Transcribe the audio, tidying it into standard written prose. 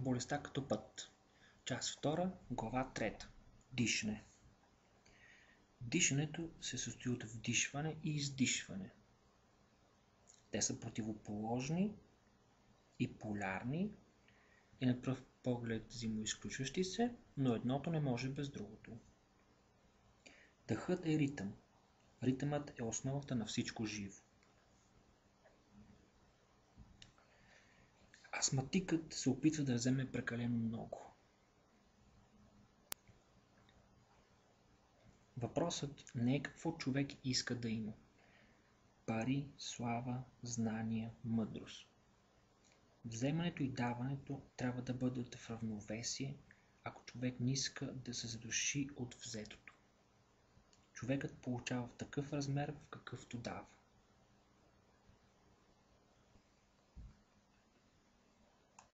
болестта като път. Част 2, глава 3. Дишане. Дишането се състои от вдишване и издишване. Те са противоположни и полярни и на пръв поглед взаимоизключващи се, но едното не може без другото. Дъхът е ритъм. Ритъмът е основата на всичко живо. Астматикът се опитва да вземе прекалено много. Въпросът не е какво човек иска да има. Пари, слава, знания, мъдрост. Вземането и даването трябва да бъдат в равновесие, ако човек не иска да се задуши от взетото. Човекът получава в такъв размер, в какъвто дава.